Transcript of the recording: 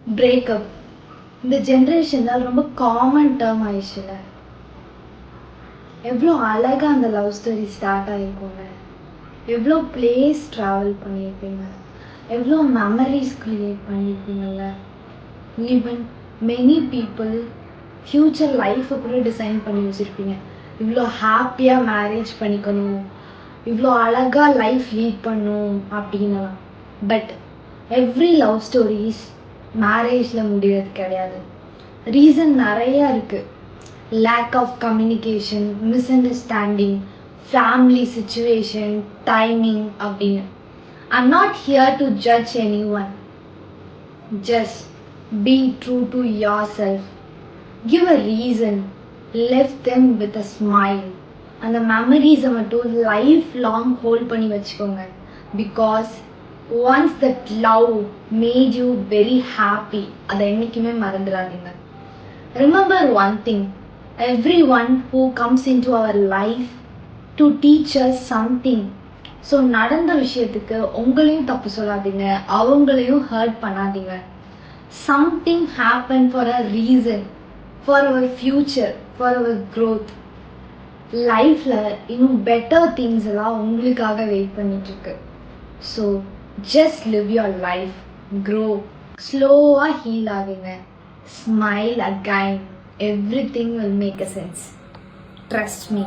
Breakup இந்த ஜென்ரேஷனில் ரொம்ப காமன் டேர்ம் ஆயிடுச்சுல. எவ்வளோ அழகாக அந்த லவ் ஸ்டோரி ஸ்டார்ட் ஆகிருக்கோங்க. எவ்வளோ பிளேஸ் ட்ராவல் பண்ணியிருப்பீங்க, எவ்வளோ மெமரிஸ் க்ரியேட் பண்ணியிருப்பீங்கல்ல. ஈவன் மெனி பீப்புள் ஃப்யூச்சர் லைஃப்பை கூட டிசைன் பண்ணி வச்சுருப்பீங்க. இவ்வளோ ஹாப்பியாக மேரேஜ் பண்ணிக்கணும், இவ்வளோ அழகாக லைஃப் லீட் பண்ணணும் அப்படின்னு. பட் எவ்ரி லவ் ஸ்டோரிஸ் மேரேஜில் முடியாது கிடையாது. ரீசன் நிறையா இருக்குது. Lack of communication, misunderstanding, family situation, timing அப்படின்னு. I'm not here to judge anyone. Just be true to yourself. Give a reason. Left them with a smile. அந்த மெமரிஸை மட்டும் life long hold பண்ணி வச்சுக்கோங்க. Because once that love made you very happy, அதை என்றைக்குமே மறந்துடாதீங்க. Remember one thing, everyone who comes into our life to teach us something. So நடந்த விஷயத்துக்கு உங்களையும் தப்பு சொல்லாதீங்க, அவங்களையும் ஹர்ட் பண்ணாதீங்க. Something happened for a reason, for our future, for our growth. லைஃப்பில் இன்னும் பெட்டர் திங்ஸ் எல்லாம் உங்களுக்காக வெயிட் பண்ணிட்டுருக்கு. So just live your life, grow, slow-ஆ heal ஆகுங்க, smile again, everything will make a sense. Trust me.